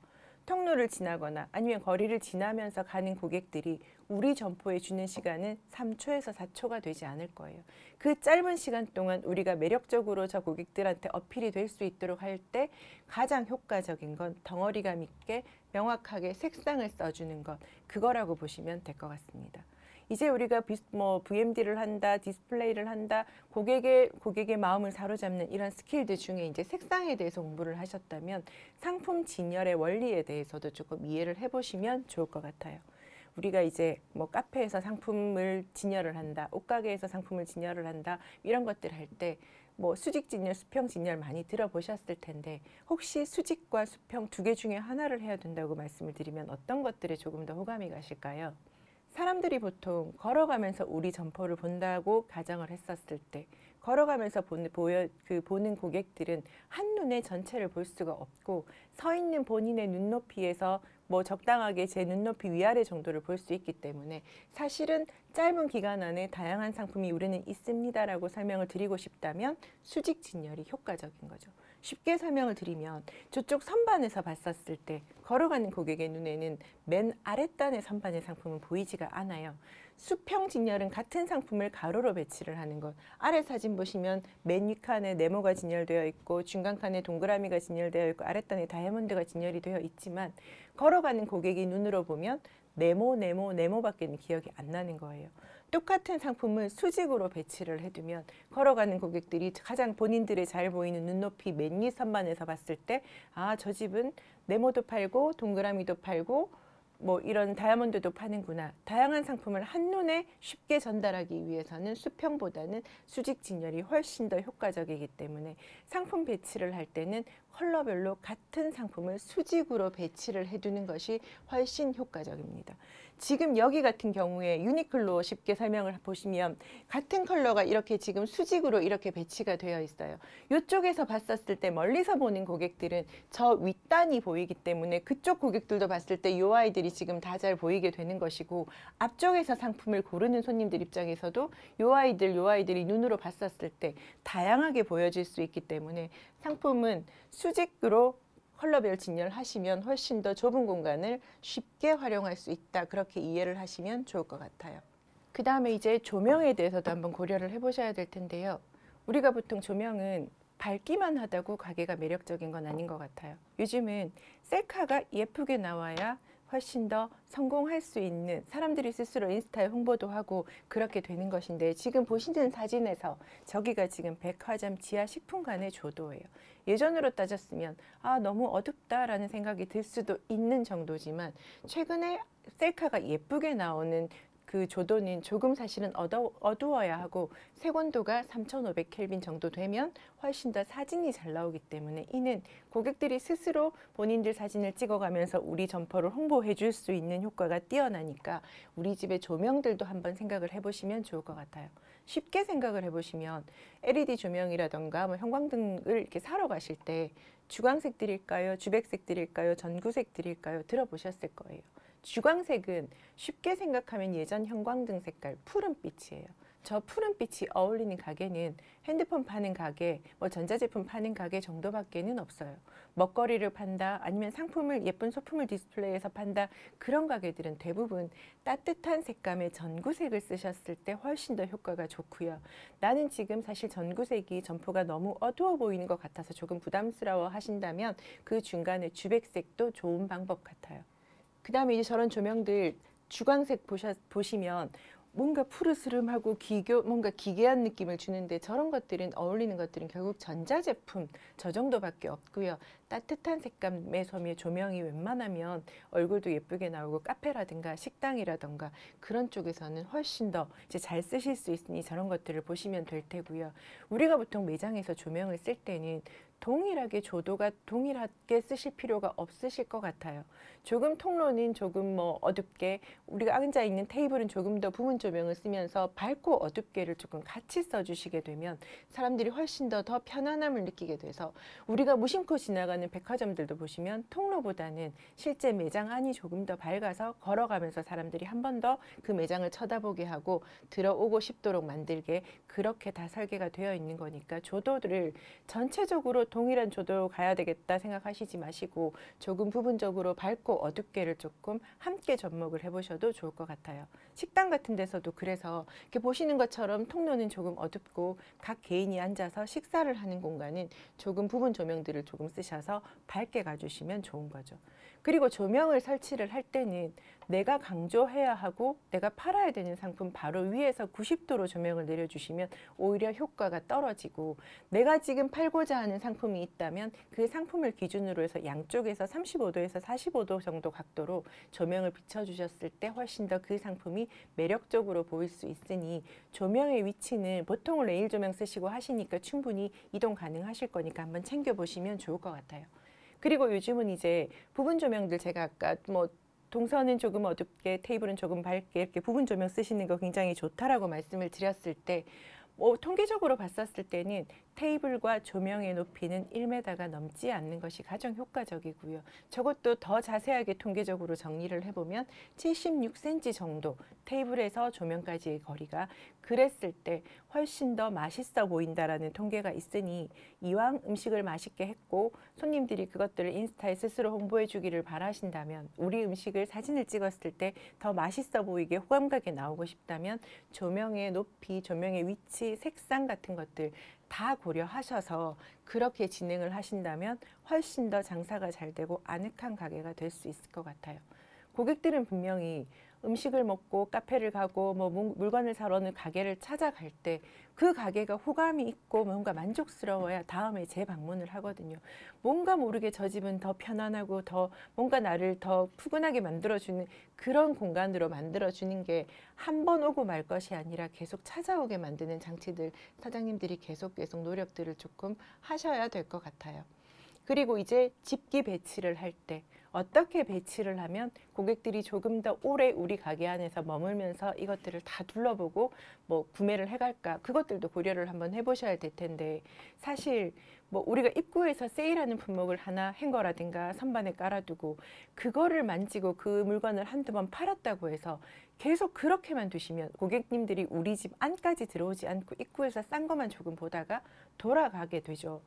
통로를 지나거나 아니면 거리를 지나면서 가는 고객들이 우리 점포에 주는 시간은 3초에서 4초가 되지 않을 거예요. 그 짧은 시간 동안 우리가 매력적으로 저 고객들한테 어필이 될 수 있도록 할 때 가장 효과적인 건 덩어리감 있게 명확하게 색상을 써주는 것, 그거라고 보시면 될 것 같습니다. 이제 우리가 VMD를 한다, 디스플레이를 한다, 고객의 마음을 사로잡는 이런 스킬들 중에 이제 색상에 대해서 공부를 하셨다면 상품 진열의 원리에 대해서도 조금 이해를 해보시면 좋을 것 같아요. 우리가 이제 카페에서 상품을 진열을 한다, 옷가게에서 상품을 진열을 한다, 이런 것들 할 때 수직 진열, 수평 진열 많이 들어보셨을 텐데, 혹시 수직과 수평 2개 중에 하나를 해야 된다고 말씀을 드리면 어떤 것들에 조금 더 호감이 가실까요? 사람들이 보통 걸어가면서 우리 점포를 본다고 가정을 했었을 때, 걸어가면서 보는 고객들은 한눈에 전체를 볼 수가 없고, 서 있는 본인의 눈높이에서 적당하게 제 눈높이 위아래 정도를 볼 수 있기 때문에 사실은 짧은 기간 안에 다양한 상품이 우리는 있습니다라고 설명을 드리고 싶다면 수직 진열이 효과적인 거죠. 쉽게 설명을 드리면 저쪽 선반에서 봤었을 때 걸어가는 고객의 눈에는 맨 아랫단의 선반의 상품은 보이지가 않아요. 수평 진열은 같은 상품을 가로로 배치를 하는 것. 아래 사진 보시면 맨 윗칸에 네모가 진열되어 있고 중간 칸에 동그라미가 진열되어 있고 아랫단에 다이아몬드가 진열이 되어 있지만 걸어가는 고객이 눈으로 보면 네모밖에 기억이 안 나는 거예요. 똑같은 상품을 수직으로 배치를 해두면 걸어가는 고객들이 가장 본인들의 잘 보이는 눈높이 맨 윗 선반에서 봤을 때 아, 저 집은 네모도 팔고 동그라미도 팔고 뭐 이런 다이아몬드도 파는구나. 다양한 상품을 한눈에 쉽게 전달하기 위해서는 수평보다는 수직 진열이 훨씬 더 효과적이기 때문에 상품 배치를 할 때는 컬러별로 같은 상품을 수직으로 배치를 해두는 것이 훨씬 효과적입니다. 지금 여기 같은 경우에 유니클로 쉽게 설명을 보시면 같은 컬러가 이렇게 지금 수직으로 이렇게 배치가 되어 있어요. 이쪽에서 봤었을 때 멀리서 보는 고객들은 저 윗단이 보이기 때문에 그쪽 고객들도 봤을 때 이 아이들이 지금 다 잘 보이게 되는 것이고 앞쪽에서 상품을 고르는 손님들 입장에서도 이 아이들이 눈으로 봤었을 때 다양하게 보여질 수 있기 때문에 상품은 수직으로 컬러별 진열하시면 훨씬 더 좁은 공간을 쉽게 활용할 수 있다. 그렇게 이해를 하시면 좋을 것 같아요. 그 다음에 이제 조명에 대해서도 한번 고려를 해보셔야 될 텐데요. 우리가 보통 조명은 밝기만 하다고 가게가 매력적인 건 아닌 것 같아요. 요즘은 셀카가 예쁘게 나와야 훨씬 더 성공할 수 있는 사람들이 스스로 인스타에 홍보도 하고 그렇게 되는 것인데 지금 보시는 사진에서 저기가 지금 백화점 지하 식품관의 조도예요. 예전으로 따졌으면 아 너무 어둡다라는 생각이 들 수도 있는 정도지만 최근에 셀카가 예쁘게 나오는 그 조도는 조금 사실은 어두워야 하고 색온도가 3500켈빈 정도 되면 훨씬 더 사진이 잘 나오기 때문에 이는 고객들이 스스로 본인들 사진을 찍어가면서 우리 점포를 홍보해 줄 수 있는 효과가 뛰어나니까 우리 집의 조명들도 한번 생각을 해보시면 좋을 것 같아요. 쉽게 생각을 해보시면 LED 조명이라던가 뭐 형광등을 이렇게 사러 가실 때 주광색 드릴까요? 주백색 드릴까요? 전구색 드릴까요? 들어보셨을 거예요. 주광색은 쉽게 생각하면 예전 형광등 색깔 푸른빛이에요. 저 푸른빛이 어울리는 가게는 핸드폰 파는 가게, 뭐 전자제품 파는 가게 정도밖에는 없어요. 먹거리를 판다, 아니면 상품을 예쁜 소품을 디스플레이해서 판다, 그런 가게들은 대부분 따뜻한 색감의 전구색을 쓰셨을 때 훨씬 더 효과가 좋고요. 나는 지금 사실 전구색이 점포가 너무 어두워 보이는 것 같아서 조금 부담스러워 하신다면 그 중간에 주백색도 좋은 방법 같아요. 그 다음에 이제 저런 조명들 주광색 보시면 뭔가 푸르스름하고 뭔가 기괴한 느낌을 주는데 저런 것들은 어울리는 것들은 결국 전자제품 저 정도밖에 없고요. 따뜻한 색감의 섬의 조명이 웬만하면 얼굴도 예쁘게 나오고 카페라든가 식당이라든가 그런 쪽에서는 훨씬 더 이제 잘 쓰실 수 있으니 저런 것들을 보시면 될 테고요. 우리가 보통 매장에서 조명을 쓸 때는 동일하게 조도가 동일하게 쓰실 필요가 없으실 것 같아요. 조금 통로는 조금 뭐 어둡게 우리가 앉아 있는 테이블은 조금 더 부분 조명을 쓰면서 밝고 어둡게를 조금 같이 써주시게 되면 사람들이 훨씬 더 편안함을 느끼게 돼서 우리가 무심코 지나가는 백화점들도 보시면 통로보다는 실제 매장 안이 조금 더 밝아서 걸어가면서 사람들이 한 번 더 그 매장을 쳐다보게 하고 들어오고 싶도록 만들게 그렇게 다 설계가 되어 있는 거니까 조도를 전체적으로 동일한 조도로 가야 되겠다 생각하시지 마시고 조금 부분적으로 밝고 어둡게를 조금 함께 접목을 해보셔도 좋을 것 같아요. 식당 같은 데서도 그래서 이렇게 보시는 것처럼 통로는 조금 어둡고 각 개인이 앉아서 식사를 하는 공간은 조금 부분 조명들을 조금 쓰셔서 밝게 가주시면 좋은 거죠. 그리고 조명을 설치를 할 때는 내가 강조해야 하고 내가 팔아야 되는 상품 바로 위에서 90도로 조명을 내려주시면 오히려 효과가 떨어지고 내가 지금 팔고자 하는 상품이 있다면 그 상품을 기준으로 해서 양쪽에서 35도에서 45도 정도 각도로 조명을 비춰주셨을 때 훨씬 더 그 상품이 매력적으로 보일 수 있으니 조명의 위치는 보통 레일 조명 쓰시고 하시니까 충분히 이동 가능하실 거니까 한번 챙겨보시면 좋을 것 같아요. 그리고 요즘은 이제 부분 조명들 제가 아까 뭐 동선은 조금 어둡게 테이블은 조금 밝게 이렇게 부분 조명 쓰시는 거 굉장히 좋다라고 말씀을 드렸을 때 통계적으로 봤었을 때는 테이블과 조명의 높이는 1m가 넘지 않는 것이 가장 효과적이고요. 저것도 더 자세하게 통계적으로 정리를 해보면 76cm 정도 테이블에서 조명까지의 거리가 그랬을 때 훨씬 더 맛있어 보인다라는 통계가 있으니 이왕 음식을 맛있게 했고 손님들이 그것들을 인스타에 스스로 홍보해 주기를 바라신다면 우리 음식을 사진을 찍었을 때 더 맛있어 보이게 호감가게 나오고 싶다면 조명의 높이, 조명의 위치, 색상 같은 것들 다 고려하셔서 그렇게 진행을 하신다면 훨씬 더 장사가 잘 되고 아늑한 가게가 될 수 있을 것 같아요. 고객들은 분명히 음식을 먹고 카페를 가고 뭐 물건을 사러 어느 가게를 찾아갈 때 그 가게가 호감이 있고 뭔가 만족스러워야 다음에 재방문을 하거든요. 뭔가 모르게 저 집은 더 편안하고 더 뭔가 나를 더 푸근하게 만들어주는 그런 공간으로 만들어주는 게 한 번 오고 말 것이 아니라 계속 찾아오게 만드는 장치들 사장님들이 계속 노력들을 조금 하셔야 될 것 같아요. 그리고 이제 집기 배치를 할 때 어떻게 배치를 하면 고객들이 조금 더 오래 우리 가게 안에서 머물면서 이것들을 다 둘러보고 뭐 구매를 해갈까 그것들도 고려를 한번 해보셔야 될 텐데 사실 뭐 우리가 입구에서 세일하는 품목을 하나 행거라든가 선반에 깔아두고 그거를 만지고 그 물건을 한두 번 팔았다고 해서 계속 그렇게만 두시면 고객님들이 우리 집 안까지 들어오지 않고 입구에서 싼 것만 조금 보다가 돌아가게 되죠.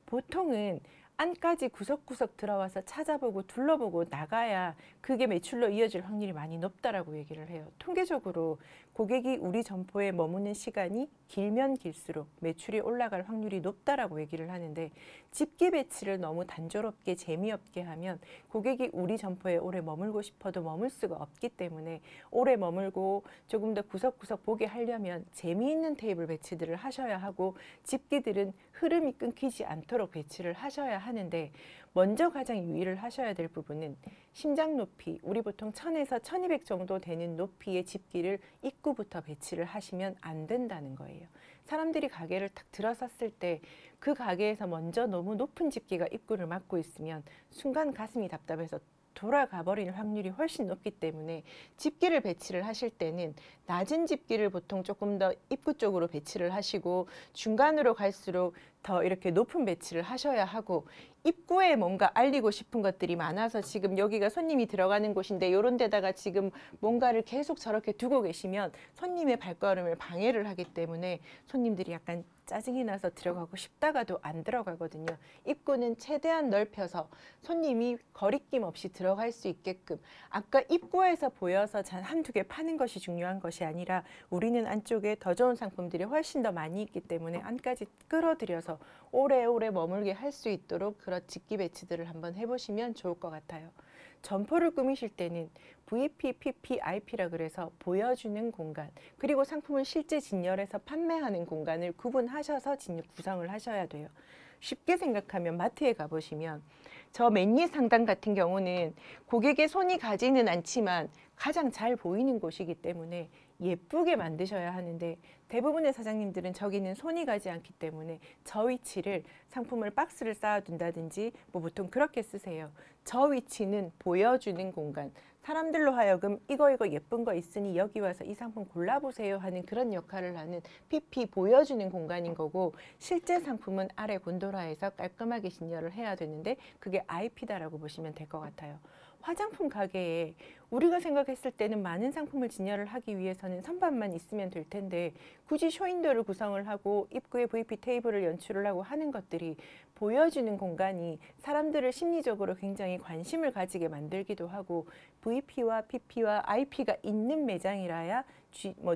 보통은 안까지 구석구석 들어와서 찾아보고 둘러보고 나가야 그게 매출로 이어질 확률이 많이 높다라고 얘기를 해요. 통계적으로 고객이 우리 점포에 머무는 시간이 길면 길수록 매출이 올라갈 확률이 높다라고 얘기를 하는데 집기 배치를 너무 단조롭게 재미없게 하면 고객이 우리 점포에 오래 머물고 싶어도 머물 수가 없기 때문에 오래 머물고 조금 더 구석구석 보게 하려면 재미있는 테이블 배치들을 하셔야 하고 집기들은 흐름이 끊기지 않도록 배치를 하셔야 하는데 먼저 가장 유의를 하셔야 될 부분은 심장 높이, 우리 보통 1000에서 1200 정도 되는 높이의 집기를 입구부터 배치를 하시면 안 된다는 거예요. 사람들이 가게를 딱 들어섰을 때 그 가게에서 먼저 너무 높은 집기가 입구를 막고 있으면 순간 가슴이 답답해서 돌아가 버리는 확률이 훨씬 높기 때문에 집기를 배치를 하실 때는 낮은 집기를 보통 조금 더 입구 쪽으로 배치를 하시고 중간으로 갈수록 더 이렇게 높은 배치를 하셔야 하고 입구에 뭔가 알리고 싶은 것들이 많아서 지금 여기가 손님이 들어가는 곳인데 이런 데다가 지금 뭔가를 계속 저렇게 두고 계시면 손님의 발걸음을 방해를 하기 때문에 손님들이 약간 짜증이 나서 들어가고 싶다가도 안 들어가거든요. 입구는 최대한 넓혀서 손님이 거리낌 없이 들어갈 수 있게끔 아까 입구에서 보여서 한두 개 파는 것이 중요한 것이 아니라 우리는 안쪽에 더 좋은 상품들이 훨씬 더 많이 있기 때문에 안까지 끌어들여서 오래오래 머물게 할 수 있도록 그런 집기 배치들을 한번 해보시면 좋을 것 같아요. 점포를 꾸미실 때는 VP, PP, IP라 그래서 보여주는 공간 그리고 상품을 실제 진열해서 판매하는 공간을 구분하셔서 구성을 하셔야 돼요. 쉽게 생각하면 마트에 가보시면 저 맨위 상단 같은 경우는 고객의 손이 가지는 않지만 가장 잘 보이는 곳이기 때문에 예쁘게 만드셔야 하는데 대부분의 사장님들은 저기는 손이 가지 않기 때문에 저 위치를 상품을 박스를 쌓아둔다든지 뭐 보통 그렇게 쓰세요. 저 위치는 보여주는 공간, 사람들로 하여금 이거 예쁜 거 있으니 여기 와서 이 상품 골라보세요 하는 그런 역할을 하는 PP 보여주는 공간인 거고 실제 상품은 아래 곤도라에서 깔끔하게 진열을 해야 되는데 그게 IP다라고 보시면 될 것 같아요. 화장품 가게에 우리가 생각했을 때는 많은 상품을 진열을 하기 위해서는 선반만 있으면 될 텐데 굳이 쇼윈도를 구성을 하고 입구에 VP 테이블을 연출을 하고 하는 것들이 보여주는 공간이 사람들을 심리적으로 굉장히 관심을 가지게 만들기도 하고 VP와 PP와 IP가 있는 매장이라야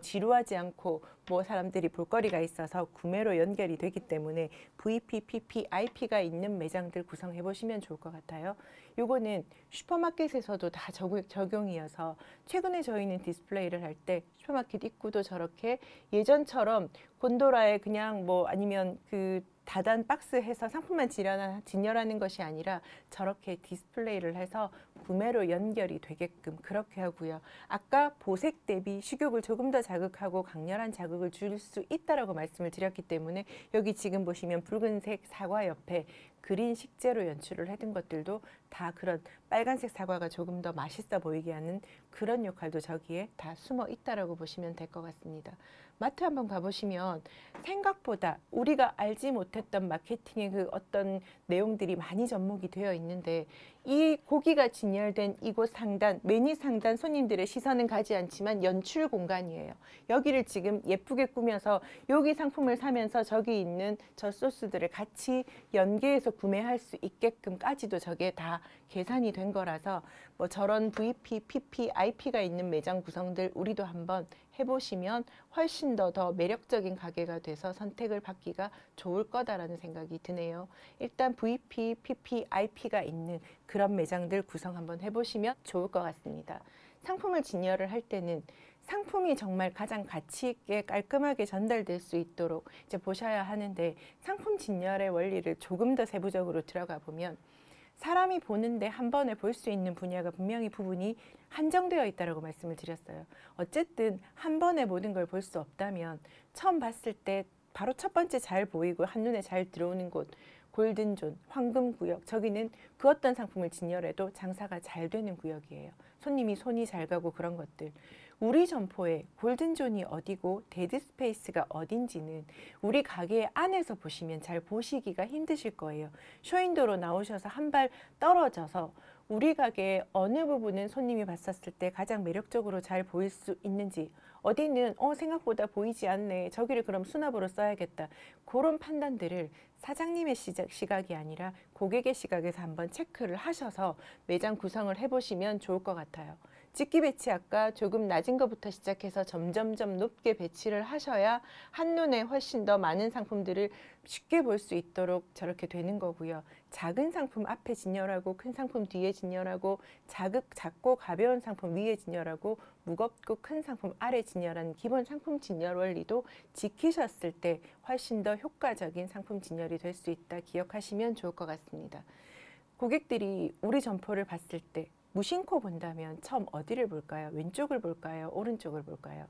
지루하지 않고 사람들이 볼거리가 있어서 구매로 연결이 되기 때문에 VP, PP, IP가 있는 매장들 구성해 보시면 좋을 것 같아요. 요거는 슈퍼마켓에서도 다 적용이어서 최근에 저희는 디스플레이를 할 때 슈퍼마켓 입구도 저렇게 예전처럼 곤도라에 그냥 아니면 그 다단 박스 해서 상품만 진열하는 것이 아니라 저렇게 디스플레이를 해서 구매로 연결이 되게끔 그렇게 하고요. 아까 보색 대비 식욕을 조금 더 자극하고 강렬한 자극을 줄 수 있다라고 말씀을 드렸기 때문에 여기 지금 보시면 붉은색 사과 옆에 그린 식재로 연출을 해둔 것들도 다 그런 빨간색 사과가 조금 더 맛있어 보이게 하는 그런 역할도 저기에 다 숨어 있다라고 보시면 될 것 같습니다. 마트 한번 가보시면 생각보다 우리가 알지 못했던 마케팅의 그 어떤 내용들이 많이 접목이 되어 있는데, 이 고기가 진열된 이곳 상단, 메뉴 상단 손님들의 시선은 가지 않지만 연출 공간이에요. 여기를 지금 예쁘게 꾸며서 여기 상품을 사면서 저기 있는 저 소스들을 같이 연계해서 구매할 수 있게끔까지도 저게 다 계산이 된 거라서, 뭐 저런 VP, PP, IP가 있는 매장 구성들 우리도 한번 해보시면 훨씬 더 매력적인 가게가 돼서 선택을 받기가 좋을 거다라는 생각이 드네요. 일단 VP, PP, IP가 있는 그런 매장들 구성 한번 해보시면 좋을 것 같습니다. 상품을 진열을 할 때는 상품이 정말 가장 가치 있게 깔끔하게 전달될 수 있도록 이제 보셔야 하는데, 상품 진열의 원리를 조금 더 세부적으로 들어가 보면 사람이 보는데 한 번에 볼 수 있는 분야가 분명히 부분이 한정되어 있다고 말씀을 드렸어요. 어쨌든 한 번에 모든 걸 볼 수 없다면 처음 봤을 때 바로 첫 번째 잘 보이고 한눈에 잘 들어오는 곳, 골든존, 황금구역, 저기는 그 어떤 상품을 진열해도 장사가 잘 되는 구역이에요. 손님이 손이 잘 가고 그런 것들. 우리 점포에 골든존이 어디고 데드스페이스가 어딘지는 우리 가게 안에서 보시면 잘 보시기가 힘드실 거예요. 쇼윈도로 나오셔서 한 발 떨어져서 우리 가게의 어느 부분은 손님이 봤었을 때 가장 매력적으로 잘 보일 수 있는지, 어디는 생각보다 보이지 않네, 저기를 그럼 수납으로 써야겠다, 그런 판단들을 사장님의 시각이 아니라 고객의 시각에서 한번 체크를 하셔서 매장 구성을 해보시면 좋을 것 같아요. 직기 배치 아까 조금 낮은 것부터 시작해서 점점점 높게 배치를 하셔야 한눈에 훨씬 더 많은 상품들을 쉽게 볼 수 있도록 저렇게 되는 거고요. 작은 상품 앞에 진열하고 큰 상품 뒤에 진열하고, 작고 가벼운 상품 위에 진열하고 무겁고 큰 상품 아래 진열하는 기본 상품 진열 원리도 지키셨을 때 훨씬 더 효과적인 상품 진열이 될 수 있다 기억하시면 좋을 것 같습니다. 고객들이 우리 점포를 봤을 때 무심코 본다면 처음 어디를 볼까요? 왼쪽을 볼까요? 오른쪽을 볼까요?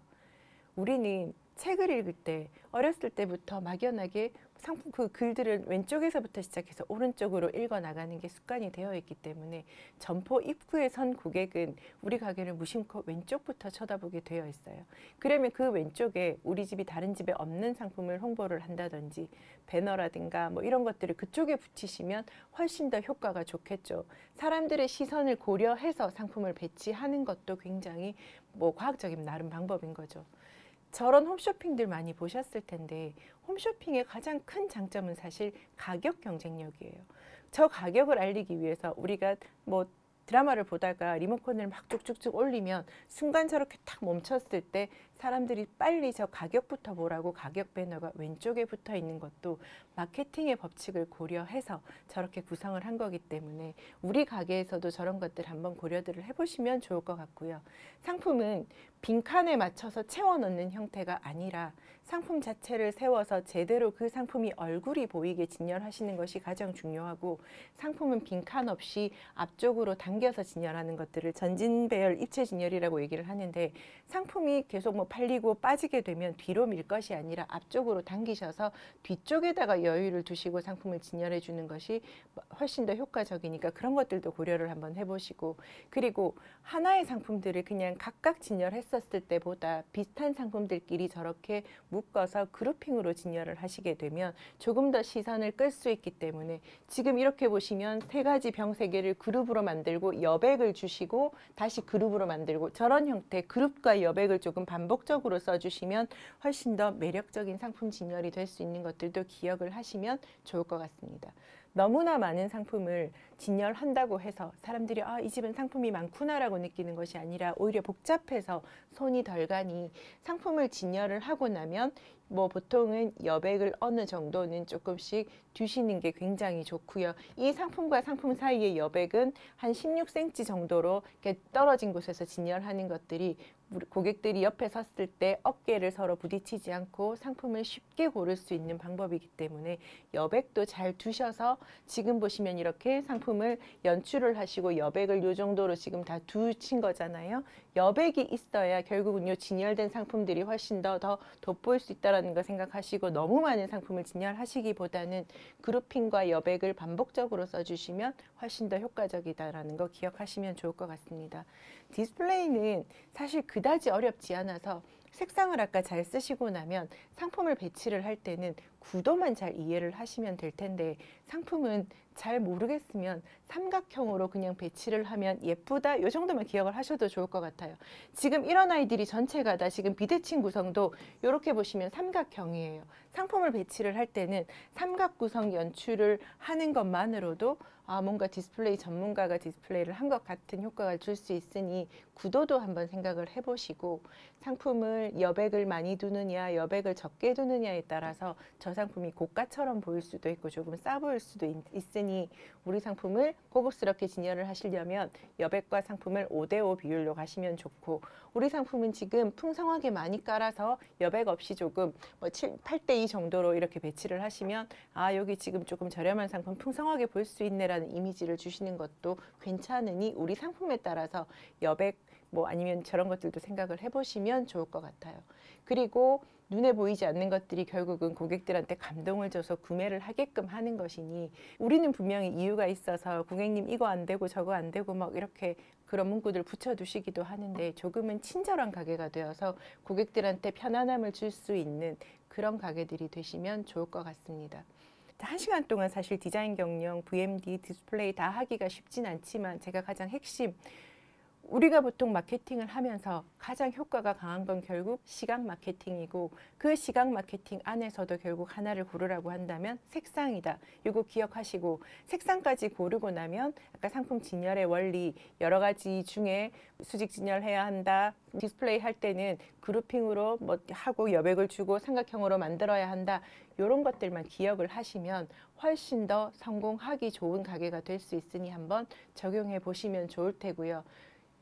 우리는 책을 읽을 때 어렸을 때부터 막연하게 상품 그 글들을 왼쪽에서부터 시작해서 오른쪽으로 읽어 나가는 게 습관이 되어 있기 때문에 점포 입구에 선 고객은 우리 가게를 무심코 왼쪽부터 쳐다보게 되어 있어요. 그러면 그 왼쪽에 우리 집이 다른 집에 없는 상품을 홍보를 한다든지 배너라든가 뭐 이런 것들을 그쪽에 붙이시면 훨씬 더 효과가 좋겠죠. 사람들의 시선을 고려해서 상품을 배치하는 것도 굉장히 과학적인 나름 방법인 거죠. 저런 홈쇼핑들 많이 보셨을 텐데, 홈쇼핑의 가장 큰 장점은 사실 가격 경쟁력이에요. 저 가격을 알리기 위해서 우리가 드라마를 보다가 리모컨을 막 쭉쭉쭉 올리면 순간 저렇게 탁 멈췄을 때 사람들이 빨리 저 가격부터 보라고 가격 배너가 왼쪽에 붙어 있는 것도 마케팅의 법칙을 고려해서 저렇게 구성을 한 거기 때문에 우리 가게에서도 저런 것들 한번 고려들을 해보시면 좋을 것 같고요. 상품은 빈칸에 맞춰서 채워 넣는 형태가 아니라 상품 자체를 세워서 제대로 그 상품이 얼굴이 보이게 진열하시는 것이 가장 중요하고, 상품은 빈칸 없이 앞쪽으로 당겨서 진열하는 것들을 전진배열 입체 진열이라고 얘기를 하는데, 상품이 계속 팔리고 빠지게 되면 뒤로 밀 것이 아니라 앞쪽으로 당기셔서 뒤쪽에다가 여유를 두시고 상품을 진열해 주는 것이 훨씬 더 효과적이니까 그런 것들도 고려를 한번 해보시고, 그리고 하나의 상품들을 그냥 각각 진열했었을 때보다 비슷한 상품들끼리 저렇게 묶어서 그룹핑으로 진열을 하시게 되면 조금 더 시선을 끌 수 있기 때문에, 지금 이렇게 보시면 세 가지 병 세 개를 그룹으로 만들고 여백을 주시고 다시 그룹으로 만들고, 저런 형태 그룹과 여백을 조금 반복적으로 써주시면 훨씬 더 매력적인 상품 진열이 될 수 있는 것들도 기억을 하시면 좋을 것 같습니다. 너무나 많은 상품을 진열한다고 해서 사람들이 이 집은 상품이 많구나라고 느끼는 것이 아니라 오히려 복잡해서 손이 덜 가니, 상품을 진열을 하고 나면 보통은 여백을 어느 정도는 조금씩 두시는 게 굉장히 좋고요. 이 상품과 상품 사이의 여백은 한 16cm 정도로 이렇게 떨어진 곳에서 진열하는 것들이 고객들이 옆에 섰을 때 어깨를 서로 부딪히지 않고 상품을 쉽게 고를 수 있는 방법이기 때문에 여백도 잘 두셔서, 지금 보시면 이렇게 상품을 연출을 하시고 여백을 이 정도로 지금 다 두신 거잖아요. 여백이 있어야 결국은 이 진열된 상품들이 훨씬 더 돋보일 수 있다는 거 생각하시고, 너무 많은 상품을 진열하시기보다는 그룹핑과 여백을 반복적으로 써주시면 훨씬 더 효과적이다라는 거 기억하시면 좋을 것 같습니다. 디스플레이는 사실 그다지 어렵지 않아서 색상을 아까 잘 쓰시고 나면 상품을 배치를 할 때는 구도만 잘 이해를 하시면 될 텐데, 상품은 잘 모르겠으면 삼각형으로 그냥 배치를 하면 예쁘다, 이 정도만 기억을 하셔도 좋을 것 같아요. 지금 이런 아이들이 전체가 다 지금 비대칭 구성도 이렇게 보시면 삼각형이에요. 상품을 배치를 할 때는 삼각 구성 연출을 하는 것만으로도 뭔가 디스플레이 전문가가 디스플레이를 한 것 같은 효과가 줄 수 있으니 구도도 한번 생각을 해보시고, 상품을 여백을 많이 두느냐 여백을 적게 두느냐에 따라서 저 상품이 고가처럼 보일 수도 있고 조금 싸 보일 수도 있으니, 우리 상품을 고급스럽게 진열을 하시려면 여백과 상품을 5대5 비율로 가시면 좋고, 우리 상품은 지금 풍성하게 많이 깔아서 여백 없이 조금 8대2 정도로 이렇게 배치를 하시면 여기 지금 조금 저렴한 상품 풍성하게 볼 수 있네라는 이미지를 주시는 것도 괜찮으니, 우리 상품에 따라서 여백 아니면 저런 것들도 생각을 해보시면 좋을 것 같아요. 그리고 눈에 보이지 않는 것들이 결국은 고객들한테 감동을 줘서 구매를 하게끔 하는 것이니, 우리는 분명히 이유가 있어서 고객님 이거 안 되고 저거 안 되고 이렇게 그런 문구들 붙여두시기도 하는데, 조금은 친절한 가게가 되어서 고객들한테 편안함을 줄 수 있는 그런 가게들이 되시면 좋을 것 같습니다. 1시간 동안 사실 디자인 경영, VMD, 디스플레이 다 하기가 쉽진 않지만, 제가 가장 핵심, 우리가 보통 마케팅을 하면서 가장 효과가 강한 건 결국 시각 마케팅이고, 그 시각 마케팅 안에서도 결국 하나를 고르라고 한다면 색상이다. 이거 기억하시고, 색상까지 고르고 나면 아까 상품 진열의 원리 여러 가지 중에 수직 진열해야 한다, 디스플레이 할 때는 그룹핑으로 하고 여백을 주고 삼각형으로 만들어야 한다, 이런 것들만 기억을 하시면 훨씬 더 성공하기 좋은 가게가 될 수 있으니 한번 적용해 보시면 좋을 테고요.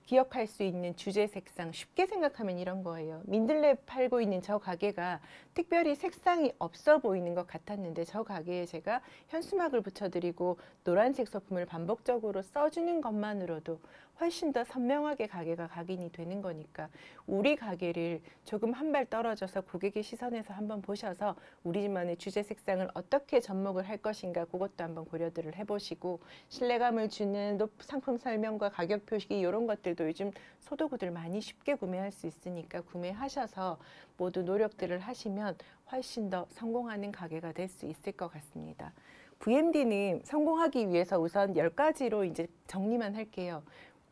기억할 수 있는 주제 색상, 쉽게 생각하면 이런 거예요. 민들레 팔고 있는 저 가게가 특별히 색상이 없어 보이는 것 같았는데, 저 가게에 제가 현수막을 붙여드리고 노란색 소품을 반복적으로 써주는 것만으로도 훨씬 더 선명하게 가게가 각인이 되는 거니까, 우리 가게를 조금 한 발 떨어져서 고객의 시선에서 한번 보셔서 우리 집만의 주제 색상을 어떻게 접목을 할 것인가, 그것도 한번 고려들을 해보시고, 신뢰감을 주는 상품 설명과 가격 표시 이런 것들도 요즘 소도구들 많이 쉽게 구매할 수 있으니까 구매하셔서 모두 노력들을 하시면 훨씬 더 성공하는 가게가 될 수 있을 것 같습니다. VMD는 성공하기 위해서 우선 10가지로 이제 정리만 할게요.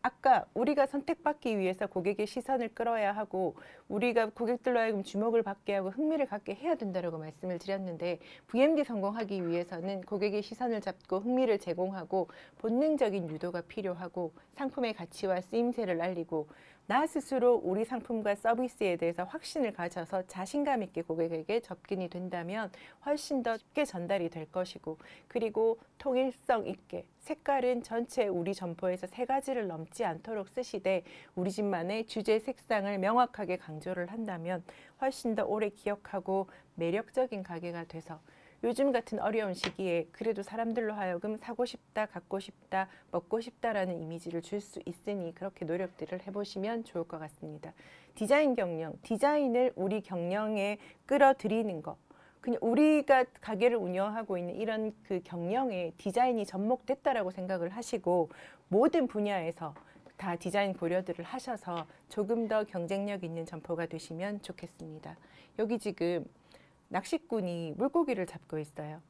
아까 우리가 선택받기 위해서 고객의 시선을 끌어야 하고, 우리가 고객들로 하여금 주목을 받게 하고 흥미를 갖게 해야 된다고 말씀을 드렸는데, VMD 성공하기 위해서는 고객의 시선을 잡고 흥미를 제공하고 본능적인 유도가 필요하고, 상품의 가치와 쓰임새를 알리고, 나 스스로 우리 상품과 서비스에 대해서 확신을 가져서 자신감 있게 고객에게 접근이 된다면 훨씬 더 쉽게 전달이 될 것이고, 그리고 통일성 있게 색깔은 전체 우리 점포에서 3가지를 넘지 않도록 쓰시되 우리 집만의 주제 색상을 명확하게 강조를 한다면 훨씬 더 오래 기억하고 매력적인 가게가 돼서, 요즘 같은 어려운 시기에 그래도 사람들로 하여금 사고 싶다, 갖고 싶다, 먹고 싶다라는 이미지를 줄 수 있으니 그렇게 노력들을 해보시면 좋을 것 같습니다. 디자인 경영, 디자인을 우리 경영에 끌어들이는 것, 그냥 우리가 가게를 운영하고 있는 이런 그 경영에 디자인이 접목됐다라고 생각을 하시고, 모든 분야에서 다 디자인 고려들을 하셔서 조금 더 경쟁력 있는 점포가 되시면 좋겠습니다. 여기 지금 낚시꾼이 물고기를 잡고 있어요.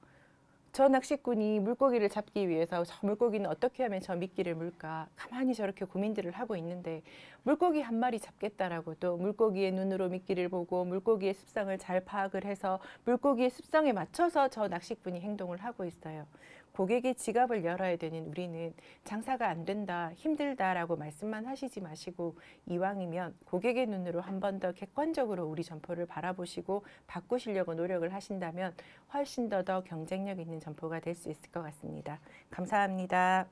저 낚시꾼이 물고기를 잡기 위해서 저 물고기는 어떻게 하면 저 미끼를 물까 가만히 저렇게 고민들을 하고 있는데, 물고기 한 마리 잡겠다라고도 물고기의 눈으로 미끼를 보고 물고기의 습성을 잘 파악을 해서 물고기의 습성에 맞춰서 저 낚시꾼이 행동을 하고 있어요. 고객의 지갑을 열어야 되는 우리는 장사가 안 된다, 힘들다라고 말씀만 하시지 마시고, 이왕이면 고객의 눈으로 한 번 더 객관적으로 우리 점포를 바라보시고 바꾸시려고 노력을 하신다면 훨씬 더 경쟁력 있는 점포가 될 수 있을 것 같습니다. 감사합니다.